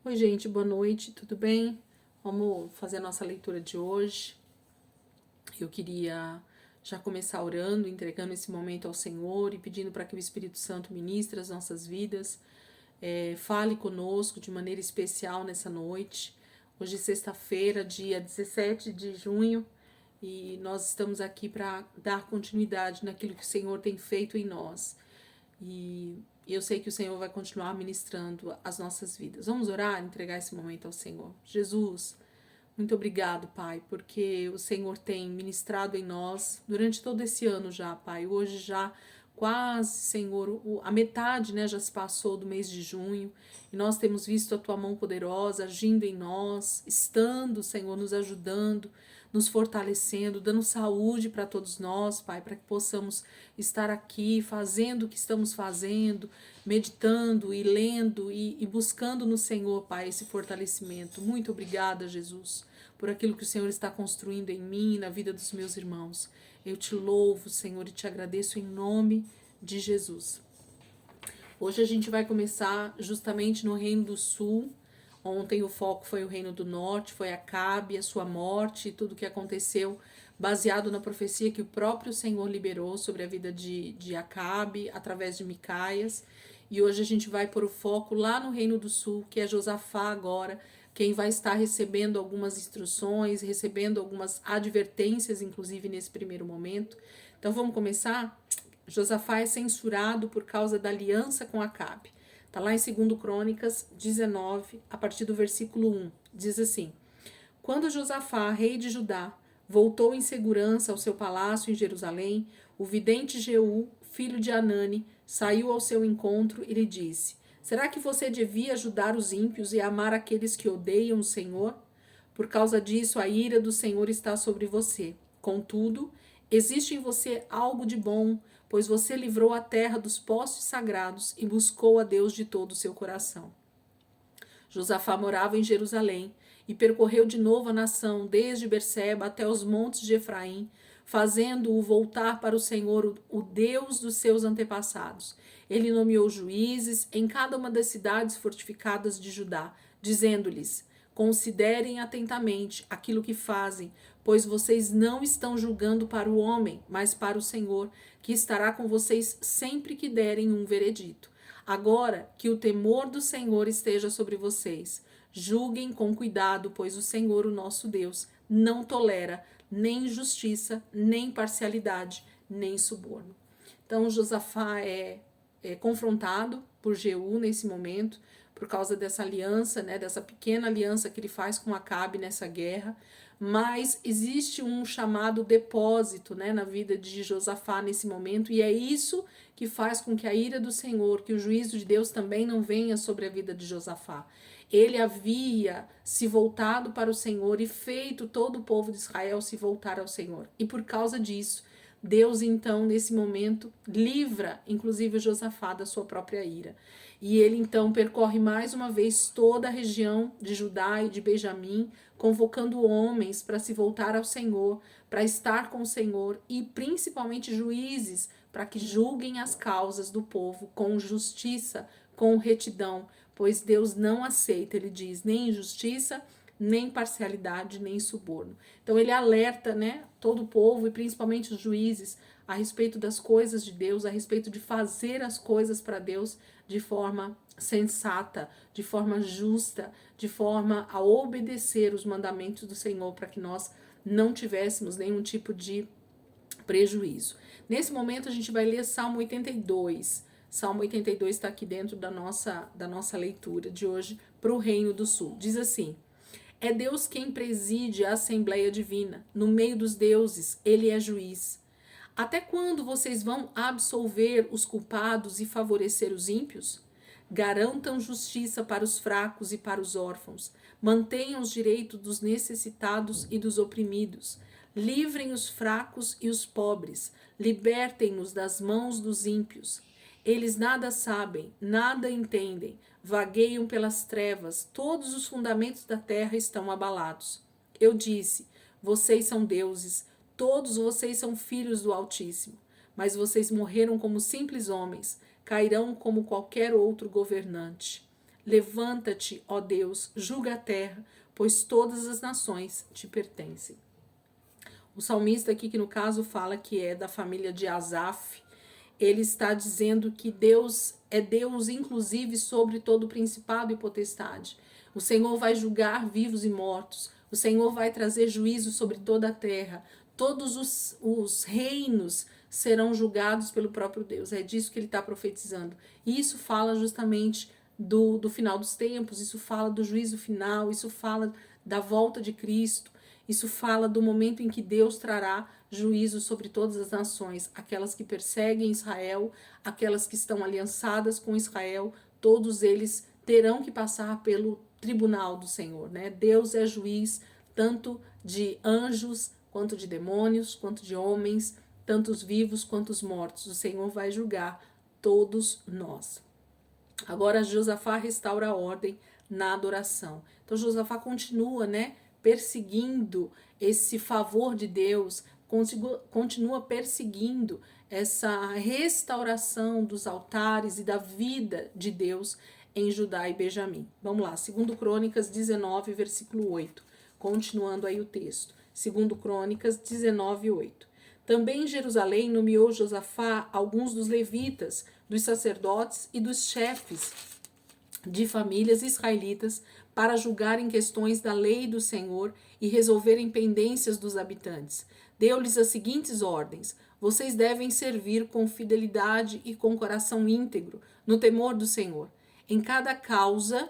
Oi, gente, boa noite, tudo bem? Vamos fazer a nossa leitura de hoje. Eu queria já começar orando, entregando esse momento ao Senhor e pedindo para que o Espírito Santo ministre as nossas vidas, fale conosco de maneira especial nessa noite. Hoje é sexta-feira, dia 17 de junho, e nós estamos aqui para dar continuidade naquilo que o Senhor tem feito em nós. E eu sei que o Senhor vai continuar ministrando as nossas vidas. Vamos orar, entregar esse momento ao Senhor. Jesus, muito obrigado, Pai, porque o Senhor tem ministrado em nós durante todo esse ano já, Pai. Hoje já quase, Senhor, a metade, né, já se passou do mês de junho e nós temos visto a Tua mão poderosa agindo em nós, estando, Senhor, nos ajudando, nos fortalecendo, dando saúde para todos nós, Pai, para que possamos estar aqui fazendo o que estamos fazendo, meditando e lendo e buscando no Senhor, Pai, esse fortalecimento. Muito obrigada, Jesus, por aquilo que o Senhor está construindo em mim e na vida dos meus irmãos. Eu te louvo, Senhor, e te agradeço em nome de Jesus. Hoje a gente vai começar justamente no Reino do Sul. Ontem o foco foi o Reino do Norte, foi Acabe, a sua morte e tudo o que aconteceu, baseado na profecia que o próprio Senhor liberou sobre a vida de Acabe, através de Micaias. E hoje a gente vai pôr o foco lá no Reino do Sul, que é Josafá agora, quem vai estar recebendo algumas instruções, recebendo algumas advertências, inclusive nesse primeiro momento. Então vamos começar? Josafá é censurado por causa da aliança com Acabe. Está lá em 2 Crônicas 19, a partir do versículo 1. Diz assim: Quando Josafá, rei de Judá, voltou em segurança ao seu palácio em Jerusalém, o vidente Jeú, filho de Anani, saiu ao seu encontro e lhe disse: Será que você devia ajudar os ímpios e amar aqueles que odeiam o Senhor? Por causa disso, a ira do Senhor está sobre você. Contudo, existe em você algo de bom, pois você livrou a terra dos postes sagrados e buscou a Deus de todo o seu coração. Josafá morava em Jerusalém e percorreu de novo a nação, desde Berseba até os montes de Efraim, fazendo-o voltar para o Senhor, o Deus dos seus antepassados. Ele nomeou juízes em cada uma das cidades fortificadas de Judá, dizendo-lhes: Considerem atentamente aquilo que fazem, pois vocês não estão julgando para o homem, mas para o Senhor, que estará com vocês sempre que derem um veredito. Agora que o temor do Senhor esteja sobre vocês, julguem com cuidado, pois o Senhor, o nosso Deus, não tolera nem injustiça, nem parcialidade, nem suborno. Então Josafá é confrontado por Jeú nesse momento, por causa dessa aliança, né, dessa pequena aliança que ele faz com Acabe nessa guerra, mas existe um chamado depósito, né, na vida de Josafá nesse momento, e é isso que faz com que a ira do Senhor, que o juízo de Deus também não venha sobre a vida de Josafá. Ele havia se voltado para o Senhor e feito todo o povo de Israel se voltar ao Senhor. E por causa disso, Deus então, nesse momento, livra, inclusive Josafá, da sua própria ira. E ele então percorre mais uma vez toda a região de Judá e de Benjamim, convocando homens para se voltar ao Senhor, para estar com o Senhor e principalmente juízes para que julguem as causas do povo com justiça, com retidão, pois Deus não aceita, ele diz, nem injustiça, nem parcialidade, nem suborno. Então ele alerta, né, todo o povo e principalmente os juízes a respeito das coisas de Deus, a respeito de fazer as coisas para Deus de forma sensata, de forma justa, de forma a obedecer os mandamentos do Senhor para que nós não tivéssemos nenhum tipo de prejuízo. Nesse momento a gente vai ler Salmo 82. Salmo 82 está aqui dentro da nossa leitura de hoje para o Reino do Sul. Diz assim: É Deus quem preside a Assembleia Divina. No meio dos deuses, Ele é juiz. Até quando vocês vão absolver os culpados e favorecer os ímpios? Garantam justiça para os fracos e para os órfãos. Mantenham os direitos dos necessitados e dos oprimidos. Livrem os fracos e os pobres. Libertem-nos das mãos dos ímpios. Eles nada sabem, nada entendem, vagueiam pelas trevas, todos os fundamentos da terra estão abalados. Eu disse: vocês são deuses, todos vocês são filhos do Altíssimo, mas vocês morreram como simples homens, cairão como qualquer outro governante. Levanta-te, ó Deus, julga a terra, pois todas as nações te pertencem. O salmista aqui, que no caso fala que é da família de Asaf, ele está dizendo que Deus é Deus, inclusive, sobre todo principado e potestade. O Senhor vai julgar vivos e mortos. O Senhor vai trazer juízo sobre toda a terra. Todos os reinos serão julgados pelo próprio Deus. É disso que ele está profetizando. E isso fala justamente do final dos tempos, isso fala do juízo final, isso fala da volta de Cristo, isso fala do momento em que Deus trará juízo sobre todas as nações, aquelas que perseguem Israel, aquelas que estão aliançadas com Israel, todos eles terão que passar pelo tribunal do Senhor, né? Deus é juiz tanto de anjos, quanto de demônios, quanto de homens, tanto os vivos quanto os mortos. O Senhor vai julgar todos nós. Agora Josafá restaura a ordem na adoração. Então Josafá continua, né, perseguindo esse favor de Deus, continua perseguindo essa restauração dos altares e da vida de Deus em Judá e Benjamim. Vamos lá, 2 Crônicas 19, versículo 8. Continuando aí o texto. 2 Crônicas 19, 8. Também em Jerusalém nomeou Josafá alguns dos levitas, dos sacerdotes e dos chefes de famílias israelitas para julgarem questões da lei do Senhor e resolverem pendências dos habitantes. Deu-lhes as seguintes ordens: vocês devem servir com fidelidade e com coração íntegro, no temor do Senhor. Em cada causa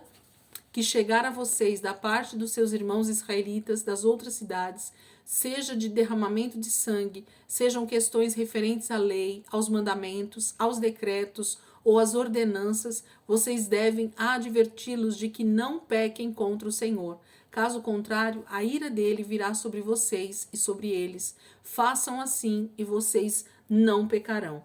que chegar a vocês da parte dos seus irmãos israelitas das outras cidades, seja de derramamento de sangue, sejam questões referentes à lei, aos mandamentos, aos decretos ou às ordenanças, vocês devem adverti-los de que não pequem contra o Senhor. Caso contrário, a ira dele virá sobre vocês e sobre eles. Façam assim e vocês não pecarão.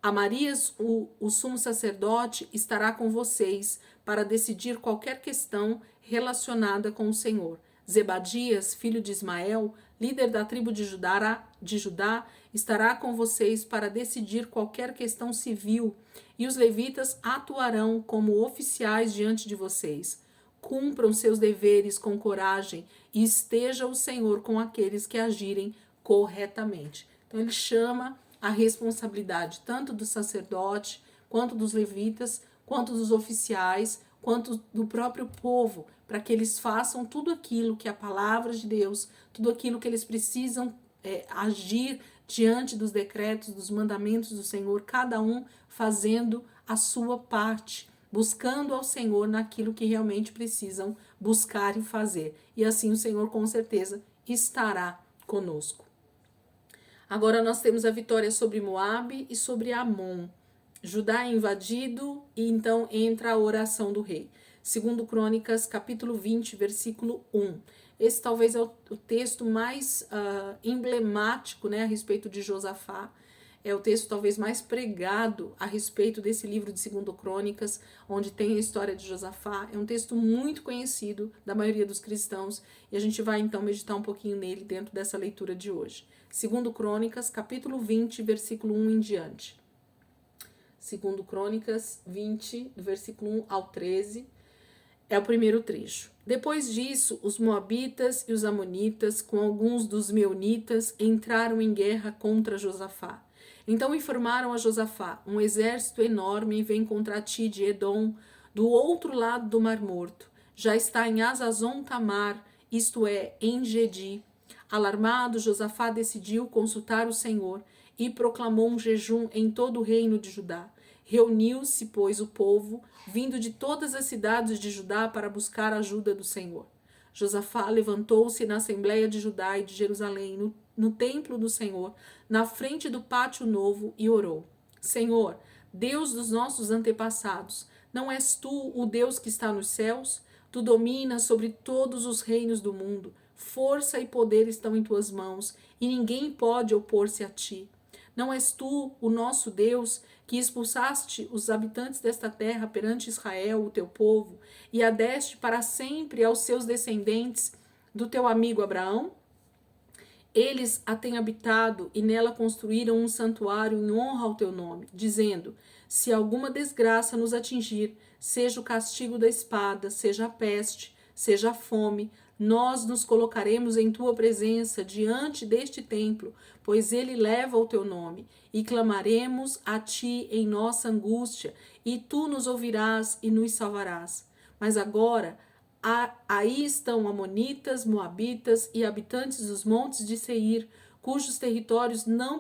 Amarias, o sumo sacerdote, estará com vocês para decidir qualquer questão relacionada com o Senhor. Zebadias, filho de Ismael, líder da tribo de Judá, estará com vocês para decidir qualquer questão civil, e os levitas atuarão como oficiais diante de vocês. Cumpram seus deveres com coragem e esteja o Senhor com aqueles que agirem corretamente. Então ele chama a responsabilidade tanto do sacerdote, quanto dos levitas, quanto dos oficiais, quanto do próprio povo, para que eles façam tudo aquilo que a palavra de Deus, tudo aquilo que eles precisam agir diante dos decretos, dos mandamentos do Senhor, cada um fazendo a sua parte, buscando ao Senhor naquilo que realmente precisam buscar e fazer. E assim o Senhor com certeza estará conosco. Agora nós temos a vitória sobre Moabe e sobre Amon. Judá é invadido e então entra a oração do rei. 2 Crônicas, capítulo 20, versículo 1. Esse talvez é o texto mais emblemático, né, a respeito de Josafá. É o texto talvez mais pregado a respeito desse livro de 2 Crônicas, onde tem a história de Josafá. É um texto muito conhecido da maioria dos cristãos e a gente vai então meditar um pouquinho nele dentro dessa leitura de hoje. 2 Crônicas, capítulo 20, versículo 1 em diante. 2 Crônicas 20, do versículo 1 ao 13, é o primeiro trecho. Depois disso, os moabitas e os amonitas, com alguns dos meunitas, entraram em guerra contra Josafá. Então informaram a Josafá: um exército enorme vem contra ti de Edom, do outro lado do Mar Morto. Já está em Hazazon Tamar, isto é, em Gedi. Alarmado, Josafá decidiu consultar o Senhor e proclamou um jejum em todo o reino de Judá. Reuniu-se, pois, o povo, vindo de todas as cidades de Judá para buscar a ajuda do Senhor. Josafá levantou-se na Assembleia de Judá e de Jerusalém, no templo do Senhor, na frente do pátio novo, e orou: Senhor, Deus dos nossos antepassados, não és tu o Deus que está nos céus? Tu dominas sobre todos os reinos do mundo. Força e poder estão em tuas mãos, e ninguém pode opor-se a ti. Não és tu, o nosso Deus, que expulsaste os habitantes desta terra perante Israel, o teu povo, e a deste para sempre aos seus descendentes do teu amigo Abraão? Eles a têm habitado e nela construíram um santuário em honra ao teu nome, dizendo: se alguma desgraça nos atingir, seja o castigo da espada, seja a peste, seja a fome, nós nos colocaremos em tua presença diante deste templo, pois ele leva o teu nome, e clamaremos a ti em nossa angústia, e tu nos ouvirás e nos salvarás. Mas agora, aí estão amonitas, moabitas e habitantes dos montes de Seir, cujos territórios não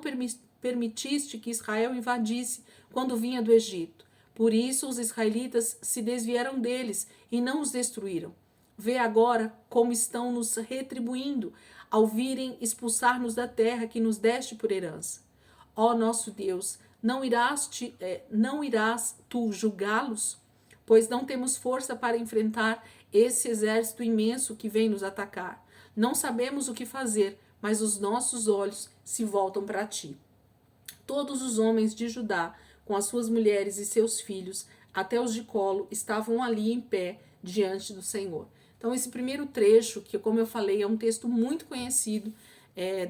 permitiste que Israel invadisse quando vinha do Egito. Por isso os israelitas se desviaram deles e não os destruíram. Vê agora como estão nos retribuindo ao virem expulsar-nos da terra que nos deste por herança. Ó nosso Deus, não irás tu julgá-los? Pois não temos força para enfrentar esse exército imenso que vem nos atacar. Não sabemos o que fazer, mas os nossos olhos se voltam para ti. Todos os homens de Judá, com as suas mulheres e seus filhos, até os de colo, estavam ali em pé diante do Senhor. Então, esse primeiro trecho, que como eu falei, é um texto muito conhecido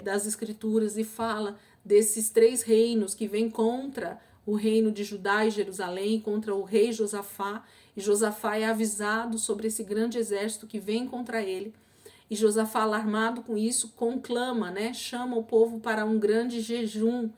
das Escrituras e fala desses 3 reinos que vêm contra o reino de Judá e Jerusalém, contra o rei Josafá, e Josafá é avisado sobre esse grande exército que vem contra ele. E Josafá, alarmado com isso, conclama, chama o povo para um grande jejum.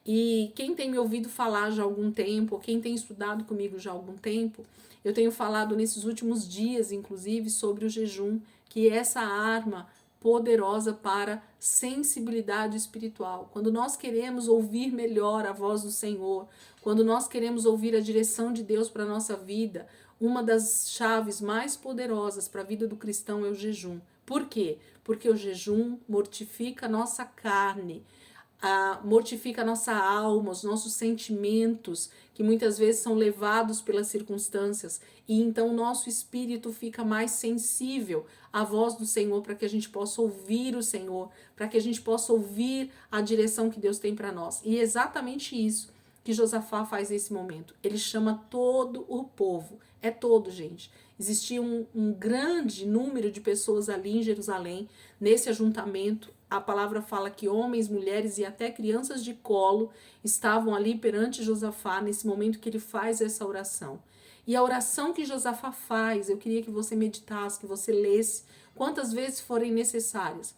E quem tem me ouvido falar já há algum tempo, ou quem tem estudado comigo já há algum tempo, eu tenho falado nesses últimos dias, inclusive, sobre o jejum, que é essa arma poderosa para sensibilidade espiritual. Quando nós queremos ouvir melhor a voz do Senhor, quando nós queremos ouvir a direção de Deus para a nossa vida, uma das chaves mais poderosas para a vida do cristão é o jejum. Por quê? Porque o jejum mortifica a nossa carne, mortifica a nossa alma, os nossos sentimentos, que muitas vezes são levados pelas circunstâncias, e então o nosso espírito fica mais sensível à voz do Senhor, para que a gente possa ouvir o Senhor, para que a gente possa ouvir a direção que Deus tem para nós. E é exatamente isso que Josafá faz nesse momento. Ele chama todo o povo, é todo, gente. Existia um grande número de pessoas ali em Jerusalém, nesse ajuntamento. A palavra fala que homens, mulheres e até crianças de colo estavam ali perante Josafá nesse momento que ele faz essa oração. E a oração que Josafá faz, eu queria que você meditasse, que você lesse quantas vezes forem necessárias.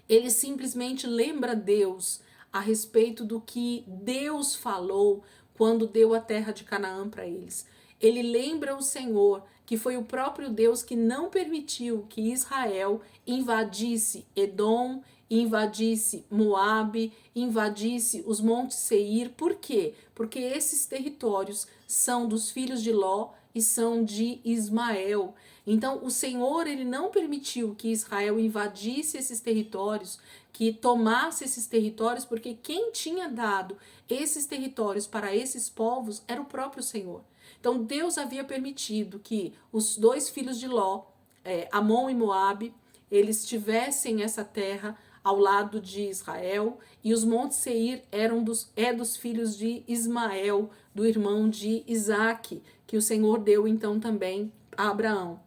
Ele simplesmente lembra Deus a respeito do que Deus falou quando deu a terra de Canaã para eles. Ele lembra o Senhor, que foi o próprio Deus que não permitiu que Israel invadisse Edom, invadisse Moabe, invadisse os montes Seir. Por quê? Porque esses territórios são dos filhos de Ló e são de Ismael. Então, o Senhor, ele não permitiu que Israel invadisse esses territórios, que tomasse esses territórios, porque quem tinha dado esses territórios para esses povos era o próprio Senhor. Então, Deus havia permitido que os 2 filhos de Ló, Amon e Moabe, eles tivessem essa terra ao lado de Israel, e os montes Seir eram dos filhos de Ismael, do irmão de Isaque, que o Senhor deu então também a Abraão.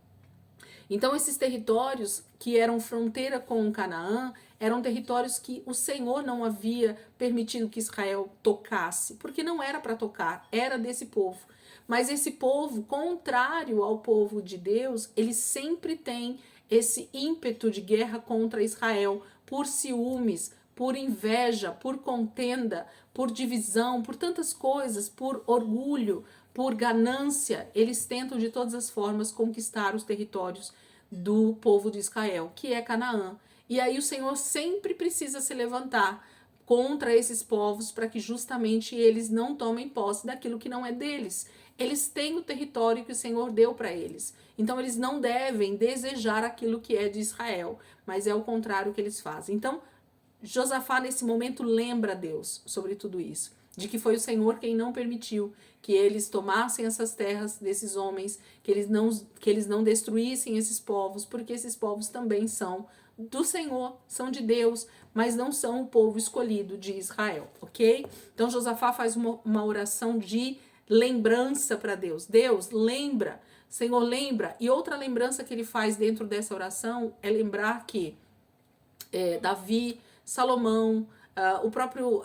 Então, esses territórios que eram fronteira com Canaã, eram territórios que o Senhor não havia permitido que Israel tocasse, porque não era para tocar, era desse povo. Mas esse povo, contrário ao povo de Deus, ele sempre tem esse ímpeto de guerra contra Israel, por ciúmes, por inveja, por contenda, por divisão, por tantas coisas, por orgulho, por ganância. Eles tentam de todas as formas conquistar os territórios do povo de Israel, que é Canaã. E aí o Senhor sempre precisa se levantar contra esses povos para que justamente eles não tomem posse daquilo que não é deles. Eles têm o território que o Senhor deu para eles. Então eles não devem desejar aquilo que é de Israel, mas é o contrário que eles fazem. Então Josafá nesse momento lembra a Deus sobre tudo isso, de que foi o Senhor quem não permitiu que eles tomassem essas terras desses homens, que eles não destruíssem esses povos, porque esses povos também são do Senhor, são de Deus, mas não são o povo escolhido de Israel, ok? Então Josafá faz uma oração de lembrança para Deus. Deus, lembra, Senhor, lembra. E outra lembrança que ele faz dentro dessa oração é lembrar que Davi, Salomão, o próprio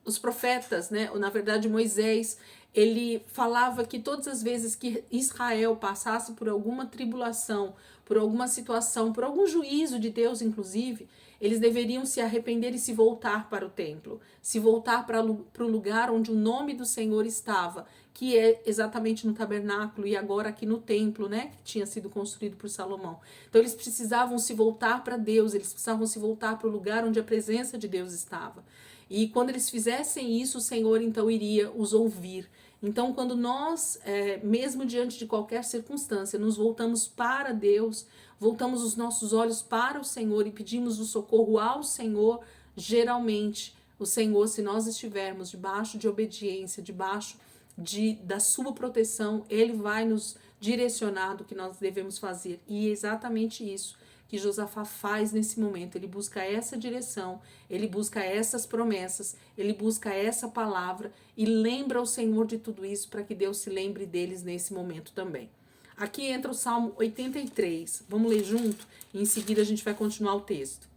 os profetas, né? Ou, na verdade, Moisés, ele falava que todas as vezes que Israel passasse por alguma tribulação, por alguma situação, por algum juízo de Deus, inclusive, eles deveriam se arrepender e se voltar para o templo, se voltar para o lugar onde o nome do Senhor estava, que é exatamente no tabernáculo e agora aqui no templo, né, que tinha sido construído por Salomão. Então eles precisavam se voltar para Deus, eles precisavam se voltar para o lugar onde a presença de Deus estava. E quando eles fizessem isso, o Senhor então iria os ouvir. Então, quando nós, mesmo diante de qualquer circunstância, nos voltamos para Deus, voltamos os nossos olhos para o Senhor e pedimos o socorro ao Senhor, geralmente, o Senhor, se nós estivermos debaixo de obediência, debaixo da sua proteção, Ele vai nos direcionar do que nós devemos fazer. E é exatamente isso que Josafá faz nesse momento. Ele busca essa direção, ele busca essas promessas, ele busca essa palavra e lembra o Senhor de tudo isso para que Deus se lembre deles nesse momento também. Aqui entra o Salmo 83. Vamos ler junto e em seguida a gente vai continuar o texto.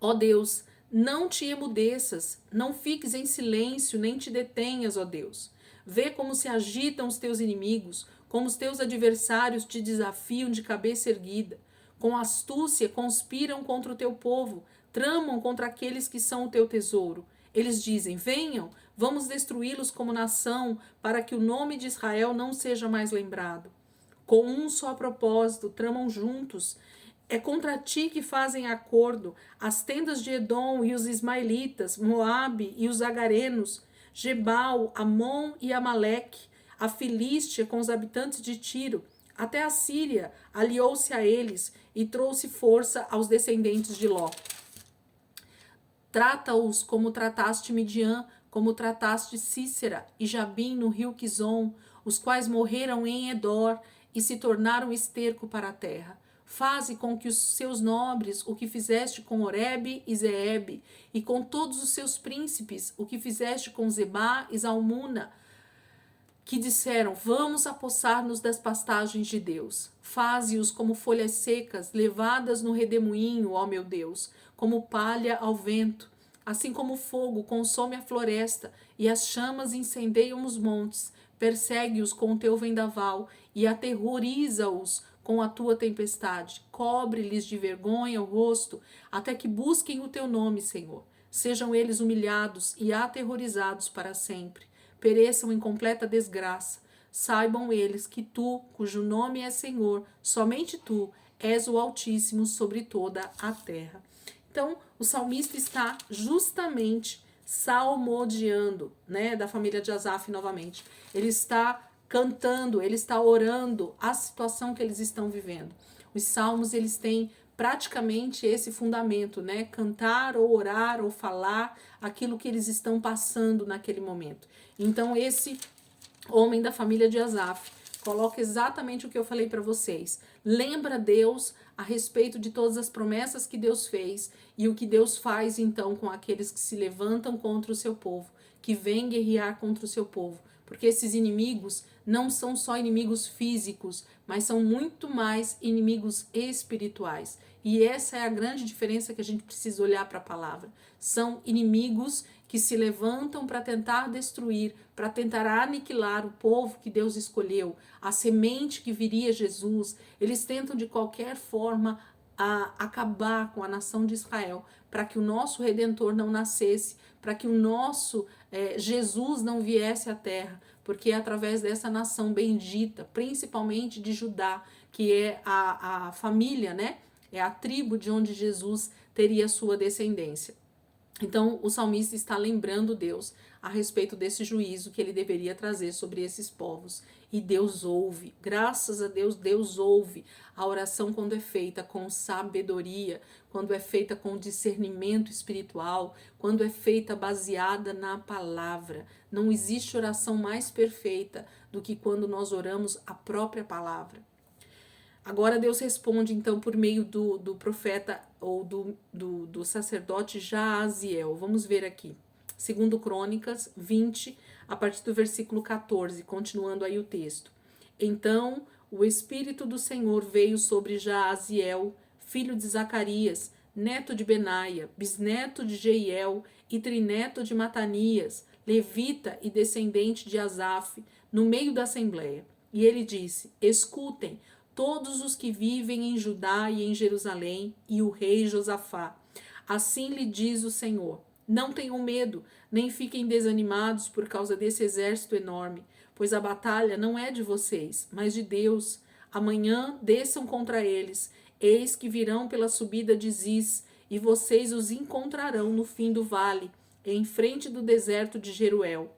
Ó Deus, não te emudeças, não fiques em silêncio, nem te detenhas, ó Deus. Vê como se agitam os teus inimigos, como os teus adversários te desafiam de cabeça erguida. Com astúcia conspiram contra o teu povo, tramam contra aqueles que são o teu tesouro. Eles dizem, venham, vamos destruí-los como nação, para que o nome de Israel não seja mais lembrado. Com um só propósito, tramam juntos. É contra ti que fazem acordo as tendas de Edom e os ismaelitas, Moabe e os agarenos, Gebal, Amon e Amaleque, a Filístia com os habitantes de Tiro. Até a Síria aliou-se a eles e trouxe força aos descendentes de Ló. Trata-os como trataste Midian, como trataste Cícera e Jabim no rio Quizon, os quais morreram em Edor e se tornaram esterco para a terra. Faze com que os seus nobres o que fizeste com Oreb e Zeeb, e com todos os seus príncipes o que fizeste com Zebá e Zalmuna, que disseram, vamos apossar-nos das pastagens de Deus. Faze-os como folhas secas, levadas no redemoinho, ó meu Deus, como palha ao vento. Assim como o fogo consome a floresta e as chamas incendeiam os montes, persegue-os com o teu vendaval e aterroriza-os com a tua tempestade. Cobre-lhes de vergonha o rosto, até que busquem o teu nome, Senhor. Sejam eles humilhados e aterrorizados para sempre. Pereçam em completa desgraça. Saibam eles que tu, cujo nome é Senhor, somente tu, és o Altíssimo sobre toda a terra. Então, o salmista está justamente salmodiando, né, da família de Asaf novamente. Ele está cantando, ele está orando a situação que eles estão vivendo. Os salmos, eles têm praticamente esse fundamento, né? Cantar ou orar ou falar aquilo que eles estão passando naquele momento. Então, esse homem da família de Asaf coloca exatamente o que eu falei para vocês. Lembra Deus a respeito de todas as promessas que Deus fez e o que Deus faz então com aqueles que se levantam contra o seu povo, que vêm guerrear contra o seu povo. Porque esses inimigos não são só inimigos físicos, mas são muito mais inimigos espirituais. E essa é a grande diferença que a gente precisa olhar para a palavra. São inimigos que se levantam para tentar destruir, para tentar aniquilar o povo que Deus escolheu, a semente que viria Jesus. Eles tentam de qualquer forma acabar com a nação de Israel, para que o nosso Redentor não nascesse, para que o nosso Jesus não viesse à terra, porque é através dessa nação bendita, principalmente de Judá, que é a família, né? É a tribo de onde Jesus teria sua descendência. Então, o salmista está lembrando Deus a respeito desse juízo que ele deveria trazer sobre esses povos. E Deus ouve, graças a Deus, Deus ouve a oração quando é feita com sabedoria, quando é feita com discernimento espiritual, quando é feita baseada na palavra. Não existe oração mais perfeita do que quando nós oramos a própria palavra. Agora Deus responde então por meio do profeta ou do sacerdote Jaaziel. Vamos ver aqui. Segundo Crônicas 20, a partir do versículo 14, continuando aí o texto. Então o Espírito do Senhor veio sobre Jaaziel, filho de Zacarias, neto de Benaia, bisneto de Jeiel, e trineto de Matanias, levita e descendente de Asaf, no meio da assembleia. E ele disse: escutem, todos os que vivem em Judá e em Jerusalém, e o rei Josafá. Assim lhe diz o Senhor: não tenham medo, nem fiquem desanimados por causa desse exército enorme, pois a batalha não é de vocês, mas de Deus. Amanhã desçam contra eles, eis que virão pela subida de Ziz, e vocês os encontrarão no fim do vale, em frente do deserto de Jeruel.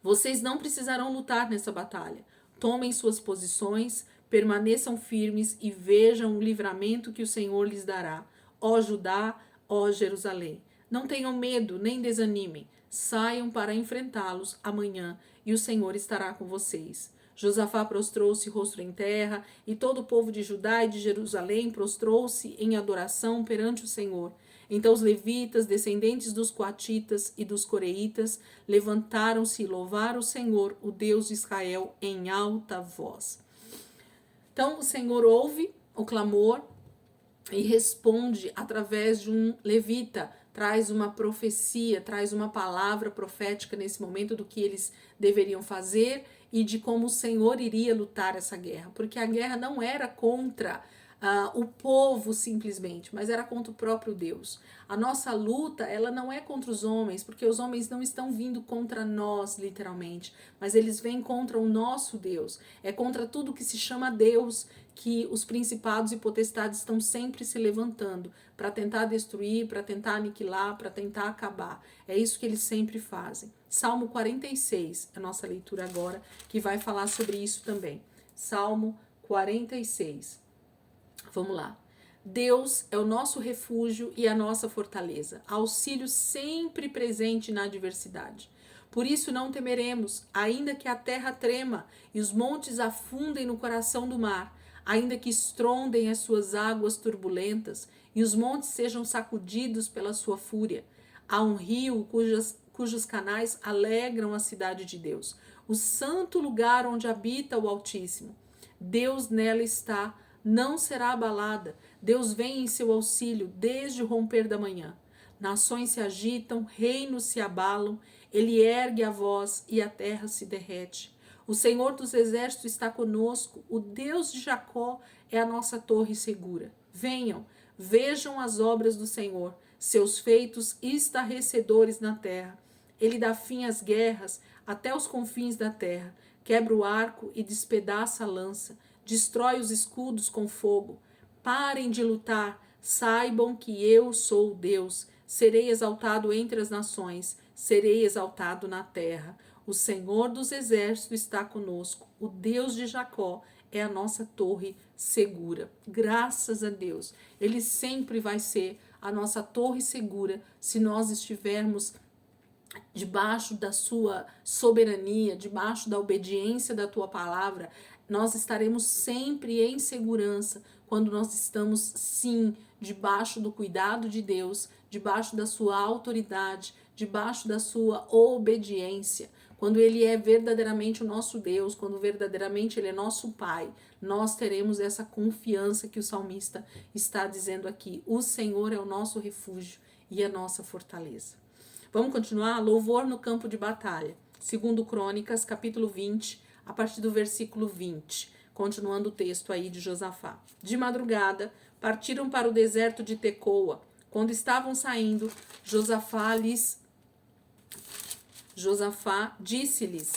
Vocês não precisarão lutar nessa batalha. Tomem suas posições, permaneçam firmes e vejam o livramento que o Senhor lhes dará. Ó Judá, ó Jerusalém. Não tenham medo, nem desanimem. Saiam para enfrentá-los amanhã, e o Senhor estará com vocês. Josafá prostrou-se rosto em terra, e todo o povo de Judá e de Jerusalém prostrou-se em adoração perante o Senhor. Então os levitas, descendentes dos coatitas e dos coreitas, levantaram-se e louvaram o Senhor, o Deus de Israel, em alta voz. Então o Senhor ouve o clamor e responde através de um levita, traz uma profecia, traz uma palavra profética nesse momento do que eles deveriam fazer e de como o Senhor iria lutar essa guerra, porque a guerra não era contra o povo simplesmente, mas era contra o próprio Deus. A nossa luta, ela não é contra os homens, porque os homens não estão vindo contra nós, literalmente, mas eles vêm contra o nosso Deus. É contra tudo que se chama Deus que os principados e potestades estão sempre se levantando para tentar destruir, para tentar aniquilar, para tentar acabar. É isso que eles sempre fazem. Salmo 46, a nossa leitura agora, que vai falar sobre isso também. Salmo 46. Vamos lá. Deus é o nosso refúgio e a nossa fortaleza, auxílio sempre presente na adversidade. Por isso não temeremos, ainda que a terra trema e os montes afundem no coração do mar, ainda que estrondem as suas águas turbulentas e os montes sejam sacudidos pela sua fúria. Há um rio cujos canais alegram a cidade de Deus, o santo lugar onde habita o Altíssimo. Deus nela está, não será abalada. Deus vem em seu auxílio desde o romper da manhã. Nações se agitam, reinos se abalam, ele ergue a voz e a terra se derrete. O Senhor dos exércitos está conosco, o Deus de Jacó é a nossa torre segura. Venham, vejam as obras do Senhor, seus feitos estarrecedores na terra. Ele dá fim às guerras até os confins da terra, quebra o arco e despedaça a lança, destrói os escudos com fogo. Parem de lutar, saibam que eu sou Deus. Serei exaltado entre as nações, serei exaltado na terra. O Senhor dos exércitos está conosco, o Deus de Jacó é a nossa torre segura. Graças a Deus, Ele sempre vai ser a nossa torre segura se nós estivermos debaixo da sua soberania, debaixo da obediência da tua palavra. Nós estaremos sempre em segurança quando nós estamos, sim, debaixo do cuidado de Deus, debaixo da sua autoridade, debaixo da sua obediência. Quando Ele é verdadeiramente o nosso Deus, quando verdadeiramente Ele é nosso Pai, nós teremos essa confiança que o salmista está dizendo aqui. O Senhor é o nosso refúgio e a nossa fortaleza. Vamos continuar? Louvor no campo de batalha. Segundo Crônicas, capítulo 20, a partir do versículo 20. Continuando o texto aí de Josafá. De madrugada, partiram para o deserto de Tecoa. Quando estavam saindo, Josafá disse-lhes: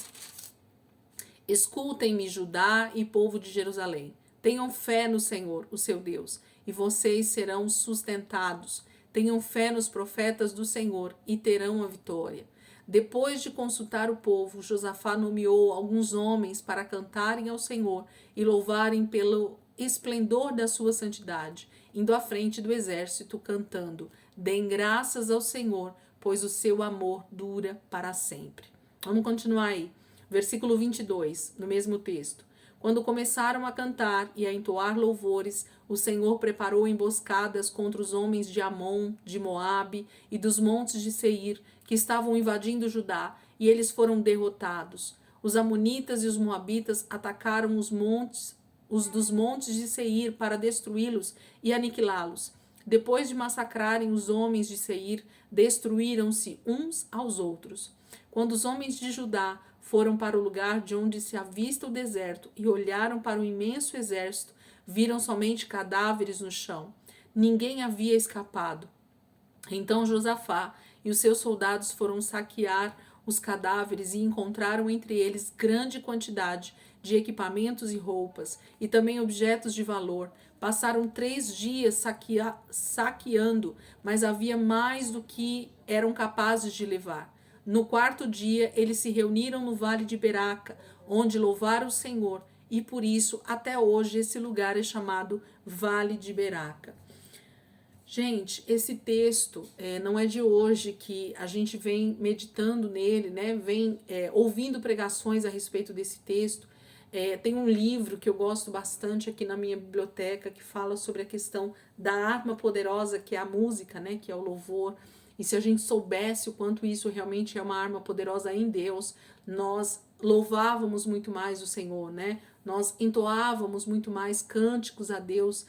escutem-me, Judá e povo de Jerusalém. Tenham fé no Senhor, o seu Deus, e vocês serão sustentados. Tenham fé nos profetas do Senhor e terão a vitória. Depois de consultar o povo, Josafá nomeou alguns homens para cantarem ao Senhor e louvarem pelo esplendor da sua santidade, indo à frente do exército cantando: deem graças ao Senhor, pois o seu amor dura para sempre. Vamos continuar aí. Versículo 22, no mesmo texto. Quando começaram a cantar e a entoar louvores, o Senhor preparou emboscadas contra os homens de Amon, de Moabe e dos montes de Seir, que estavam invadindo Judá, e eles foram derrotados. Os amonitas e os moabitas atacaram os dos montes de Seir para destruí-los e aniquilá-los. Depois de massacrarem os homens de Seir, destruíram-se uns aos outros. Quando os homens de Judá foram para o lugar de onde se avista o deserto e olharam para o imenso exército, viram somente cadáveres no chão. Ninguém havia escapado. Então Josafá e os seus soldados foram saquear os cadáveres e encontraram entre eles grande quantidade de equipamentos e roupas, e também objetos de valor. Passaram 3 dias saqueando, mas havia mais do que eram capazes de levar. No 4º dia, eles se reuniram no vale de Beraca, onde louvaram o Senhor, e por isso, até hoje, esse lugar é chamado Vale de Beraca. Gente, esse texto não é de hoje que a gente vem meditando nele, né? Vem ouvindo pregações a respeito desse texto. Tem um livro que eu gosto bastante aqui na minha biblioteca que fala sobre a questão da arma poderosa que é a música, né? Que é o louvor. E se a gente soubesse o quanto isso realmente é uma arma poderosa em Deus, nós louvávamos muito mais o Senhor, né? Nós entoávamos muito mais cânticos a Deus,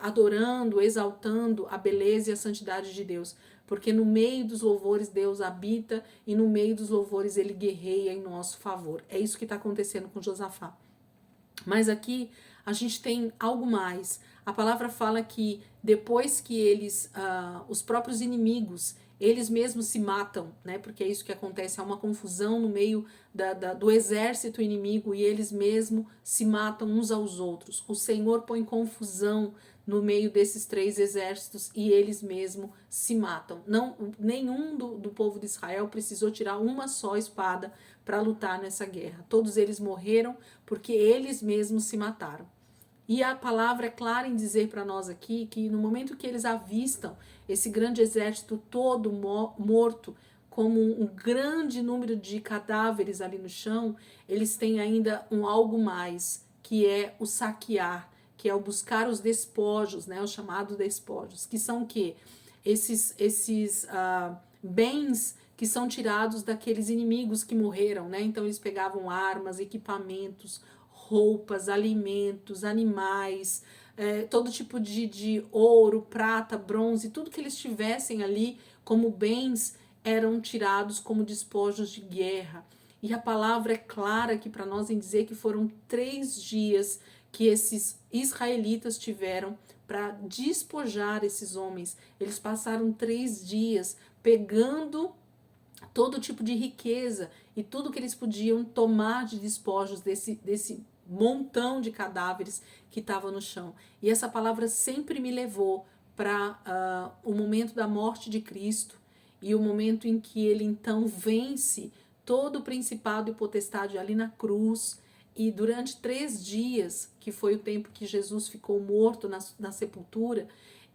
adorando, exaltando a beleza e a santidade de Deus. Porque no meio dos louvores Deus habita e no meio dos louvores ele guerreia em nosso favor. É isso que está acontecendo com Josafá. Mas aqui a gente tem algo mais. A palavra fala que depois que eles, os próprios inimigos, eles mesmos se matam, né? Porque é isso que acontece, há uma confusão no meio do exército inimigo e eles mesmos se matam uns aos outros. O Senhor põe confusão no meio desses 3 exércitos e eles mesmos se matam. Nenhum do povo de Israel precisou tirar uma só espada para lutar nessa guerra. Todos eles morreram porque eles mesmos se mataram. E a palavra é clara em dizer para nós aqui que no momento que eles avistam esse grande exército todo morto, como um grande número de cadáveres ali no chão, eles têm ainda algo mais, que é o saquear, que é o buscar os despojos, né, os chamados despojos, que são o quê? Esses bens que são tirados daqueles inimigos que morreram, né? Então eles pegavam armas, equipamentos, roupas, alimentos, animais, todo tipo de ouro, prata, bronze, tudo que eles tivessem ali como bens eram tirados como despojos de guerra. E a palavra é clara aqui para nós em dizer que foram 3 dias que esses israelitas tiveram para despojar esses homens. Eles passaram 3 dias pegando todo tipo de riqueza e tudo que eles podiam tomar de despojos desse montão de cadáveres que estava no chão. E essa palavra sempre me levou para o momento da morte de Cristo e o momento em que ele então vence todo o principado e potestade ali na cruz. E durante 3 dias, que foi o tempo que Jesus ficou morto na sepultura,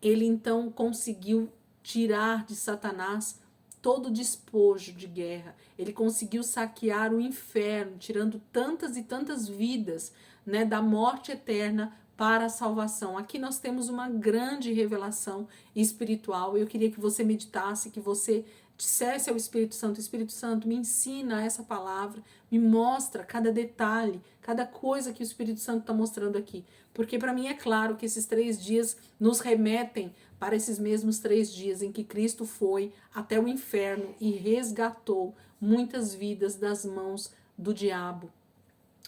ele então conseguiu tirar de Satanás todo o despojo de guerra. Ele conseguiu saquear o inferno, tirando tantas e tantas vidas, né, da morte eterna para a salvação. Aqui nós temos uma grande revelação espiritual. Eu queria que você meditasse, que você dissesse ao Espírito Santo, me ensina essa palavra, me mostra cada detalhe, cada coisa que o Espírito Santo está mostrando aqui. Porque para mim é claro que esses 3 dias nos remetem para esses mesmos 3 dias em que Cristo foi até o inferno e resgatou muitas vidas das mãos do diabo.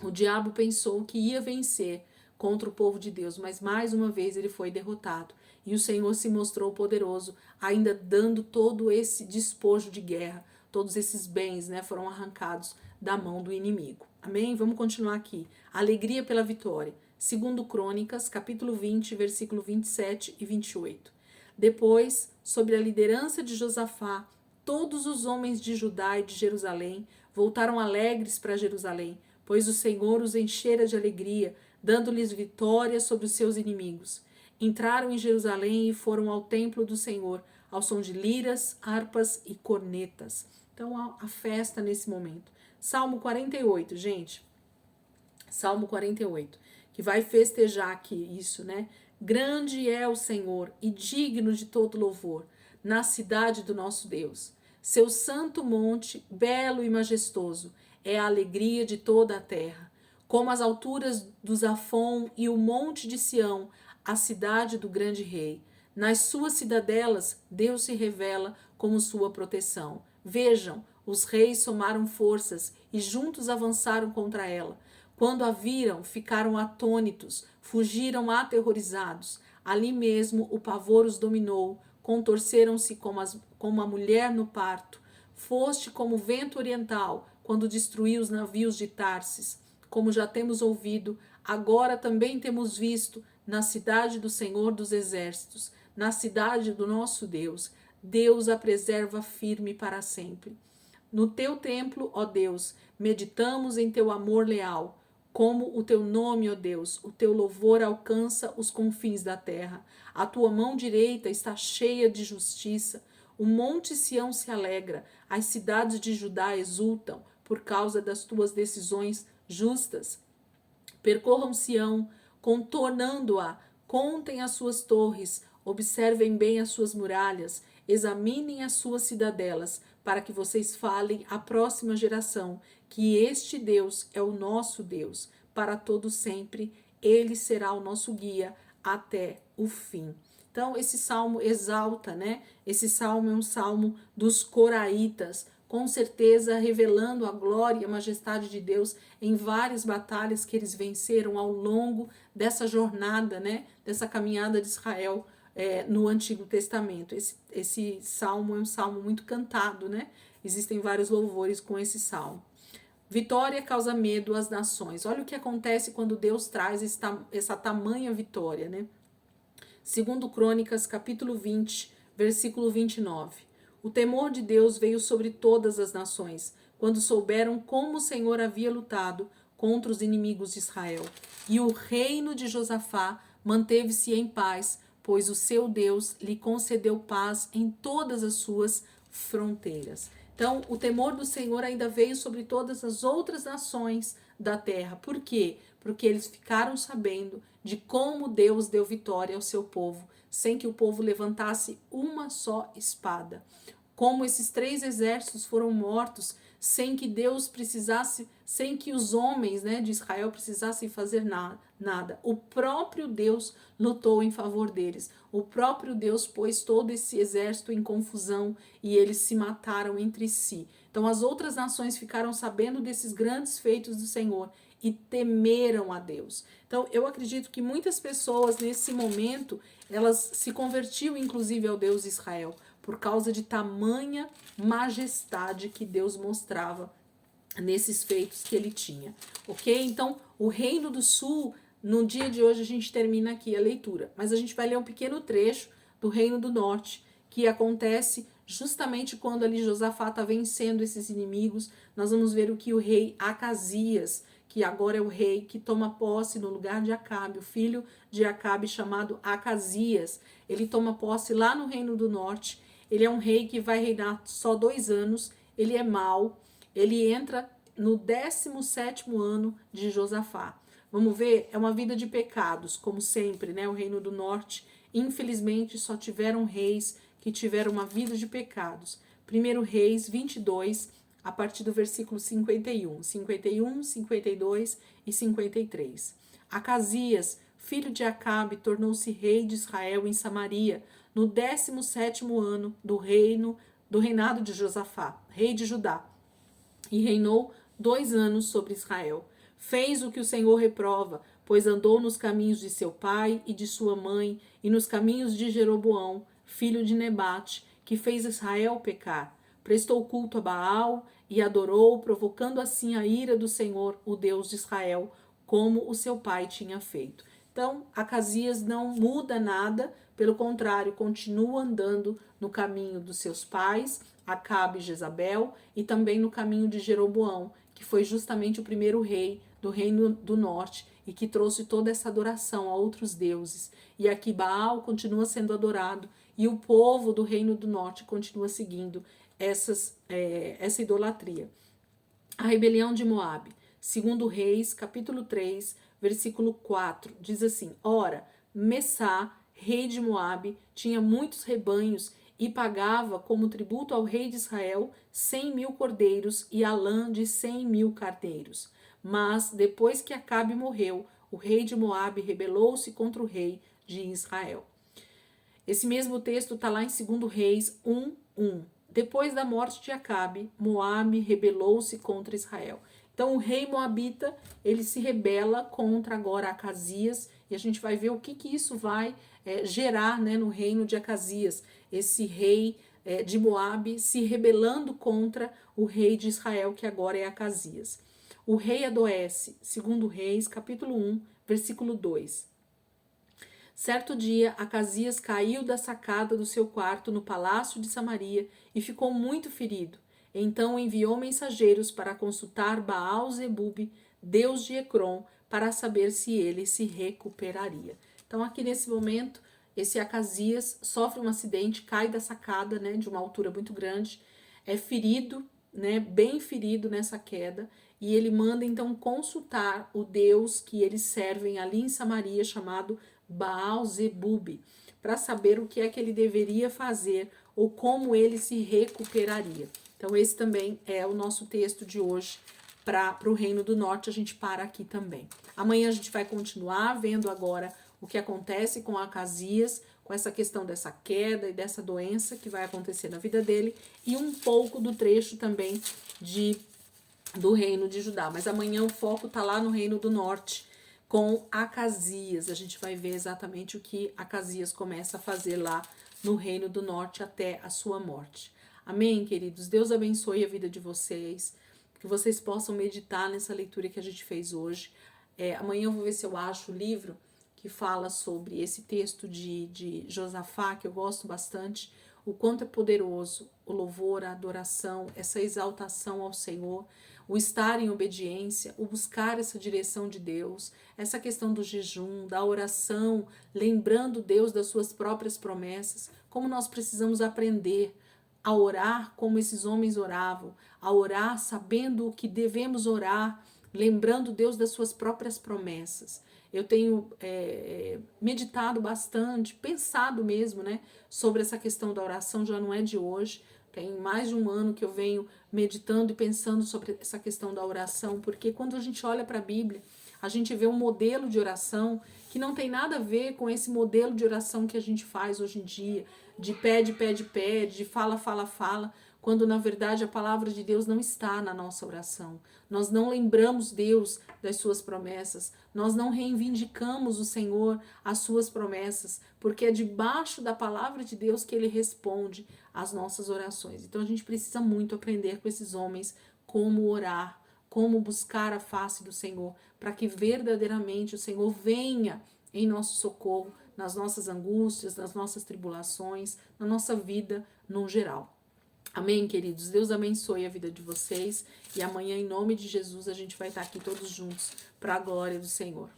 O diabo pensou que ia vencer contra o povo de Deus, mas mais uma vez ele foi derrotado. E o Senhor se mostrou poderoso, ainda dando todo esse despojo de guerra, todos esses bens, né, foram arrancados da mão do inimigo. Amém? Vamos continuar aqui. Alegria pela vitória. 2 Crônicas, capítulo 20, versículo 27 e 28. Depois, sob a liderança de Josafá, todos os homens de Judá e de Jerusalém voltaram alegres para Jerusalém, pois o Senhor os enchera de alegria, dando-lhes vitória sobre os seus inimigos. Entraram em Jerusalém e foram ao templo do Senhor, ao som de liras, harpas e cornetas. Então, a festa nesse momento. Salmo 48, gente. Salmo 48, que vai festejar aqui isso, né? Grande é o Senhor e digno de todo louvor, na cidade do nosso Deus. Seu santo monte, belo e majestoso, é a alegria de toda a terra. Como as alturas do Zafon e o monte de Sião, a cidade do grande rei. Nas suas cidadelas, Deus se revela como sua proteção. Vejam, os reis somaram forças e juntos avançaram contra ela. Quando a viram, ficaram atônitos, fugiram aterrorizados. Ali mesmo o pavor os dominou, contorceram-se como a mulher no parto. Foste como o vento oriental, quando destruiu os navios de Tarsis. Como já temos ouvido, agora também temos visto, na cidade do Senhor dos Exércitos, na cidade do nosso Deus. Deus a preserva firme para sempre. No teu templo, ó Deus, meditamos em teu amor leal. Como o teu nome, ó Deus, o teu louvor alcança os confins da terra. A tua mão direita está cheia de justiça. O monte Sião se alegra, as cidades de Judá exultam por causa das tuas decisões justas. Percorram Sião, contornando-a, contem as suas torres, observem bem as suas muralhas, examinem as suas cidadelas, para que vocês falem à próxima geração que este Deus é o nosso Deus, para todo sempre. Ele será o nosso guia até o fim. Então, esse salmo exalta, né? Esse salmo é um salmo dos coraitas, com certeza revelando a glória e a majestade de Deus em várias batalhas que eles venceram ao longo dessa jornada, né? Dessa caminhada de Israel no Antigo Testamento. Esse salmo é um salmo muito cantado, né? Existem vários louvores com esse salmo. Vitória causa medo às nações. Olha o que acontece quando Deus traz essa tamanha vitória, né? Segundo Crônicas, capítulo 20, versículo 29. O temor de Deus veio sobre todas as nações, quando souberam como o Senhor havia lutado contra os inimigos de Israel. E o reino de Josafá manteve-se em paz, pois o seu Deus lhe concedeu paz em todas as suas fronteiras. Então, o temor do Senhor ainda veio sobre todas as outras nações da terra. Por quê? Porque eles ficaram sabendo de como Deus deu vitória ao seu povo, sem que o povo levantasse uma só espada. Como esses 3 exércitos foram mortos sem que Deus precisasse, sem que os homens, né, de Israel precisassem fazer nada. O próprio Deus lutou em favor deles. O próprio Deus pôs todo esse exército em confusão e eles se mataram entre si. Então as outras nações ficaram sabendo desses grandes feitos do Senhor e temeram a Deus. Então eu acredito que muitas pessoas nesse momento, elas se convertiam inclusive ao Deus de Israel, por causa de tamanha majestade que Deus mostrava nesses feitos que ele tinha. Ok? Então, o Reino do Sul, no dia de hoje a gente termina aqui a leitura, mas a gente vai ler um pequeno trecho do Reino do Norte, que acontece justamente quando ali Josafá está vencendo esses inimigos. Nós vamos ver o que o rei Acasias, que agora é o rei que toma posse no lugar de Acabe, o filho de Acabe chamado Acasias, ele toma posse lá no Reino do Norte. Ele é um rei que vai reinar só 2 anos, ele é mau, ele entra no 17º ano de Josafá. Vamos ver, é uma vida de pecados, como sempre, né? O Reino do Norte, infelizmente, só tiveram reis que tiveram uma vida de pecados. 1 Reis 22, a partir do versículo 51, 52 e 53. Acasias, filho de Acabe, tornou-se rei de Israel em Samaria, no 17º ano do reinado de Josafá, rei de Judá, e reinou 2 anos sobre Israel. Fez o que o Senhor reprova, pois andou nos caminhos de seu pai e de sua mãe, e nos caminhos de Jeroboão, filho de Nebate, que fez Israel pecar. Prestou culto a Baal e adorou, provocando assim a ira do Senhor, o Deus de Israel, como o seu pai tinha feito. Então, Acasias não muda nada, pelo contrário, continua andando no caminho dos seus pais, Acabe e Jezabel, e também no caminho de Jeroboão, que foi justamente o primeiro rei do Reino do Norte e que trouxe toda essa adoração a outros deuses. E aqui Baal continua sendo adorado e o povo do Reino do Norte continua seguindo essa idolatria. A rebelião de Moabe. 2 Reis, capítulo 3, versículo 4, diz assim: Ora, Messá, rei de Moabe, tinha muitos rebanhos e pagava como tributo ao rei de Israel 100.000 cordeiros e a lã de 100.000 carneiros. Mas, depois que Acabe morreu, o rei de Moabe rebelou-se contra o rei de Israel. Esse mesmo texto está lá em 2 Reis 1:1. Depois da morte de Acabe, Moabe rebelou-se contra Israel. Então o rei moabita, ele se rebela contra agora Acasias, e a gente vai ver o que isso vai gerar, né, no reino de Acasias. Esse rei de Moabe se rebelando contra o rei de Israel, que agora é Acasias. O rei adoece, 2 Reis, capítulo 1, versículo 2. Certo dia, Acasias caiu da sacada do seu quarto no palácio de Samaria e ficou muito ferido. Então enviou mensageiros para consultar Baal-zebub, deus de Ecrom, para saber se ele se recuperaria. Então aqui nesse momento, esse Acasias sofre um acidente, cai da sacada, né, de uma altura muito grande, é ferido, né, bem ferido nessa queda, e ele manda então consultar o deus que eles servem ali em Samaria, chamado Baal-zebub, para saber o que é que ele deveria fazer ou como ele se recuperaria. Então esse também é o nosso texto de hoje para o Reino do Norte. A gente para aqui também. Amanhã a gente vai continuar vendo agora o que acontece com Acasias, com essa questão dessa queda e dessa doença que vai acontecer na vida dele, e um pouco do trecho também do Reino de Judá. Mas amanhã o foco está lá no Reino do Norte, com Acasias. A gente vai ver exatamente o que Acasias começa a fazer lá no Reino do Norte até a sua morte. Amém, queridos? Deus abençoe a vida de vocês, que vocês possam meditar nessa leitura que a gente fez hoje. Amanhã eu vou ver se eu acho o livro que fala sobre esse texto de Josafá, que eu gosto bastante, o quanto é poderoso o louvor, a adoração, essa exaltação ao Senhor, o estar em obediência, o buscar essa direção de Deus, essa questão do jejum, da oração, lembrando Deus das suas próprias promessas, como nós precisamos aprender a orar como esses homens oravam, a orar sabendo o que devemos orar, lembrando Deus das suas próprias promessas. Eu tenho meditado bastante, pensado mesmo, né, sobre essa questão da oração, já não é de hoje. Tem mais de um ano que eu venho meditando e pensando sobre essa questão da oração, porque quando a gente olha para a Bíblia, a gente vê um modelo de oração que não tem nada a ver com esse modelo de oração que a gente faz hoje em dia, de pede, pede, pede, de fala, fala, fala, quando na verdade a palavra de Deus não está na nossa oração. Nós não lembramos Deus das suas promessas, nós não reivindicamos o Senhor, as suas promessas, porque é debaixo da palavra de Deus que Ele responde às nossas orações. Então a gente precisa muito aprender com esses homens como orar, como buscar a face do Senhor, para que verdadeiramente o Senhor venha em nosso socorro, nas nossas angústias, nas nossas tribulações, na nossa vida no geral. Amém, queridos? Deus abençoe a vida de vocês, e amanhã, em nome de Jesus, a gente vai estar aqui todos juntos para a glória do Senhor.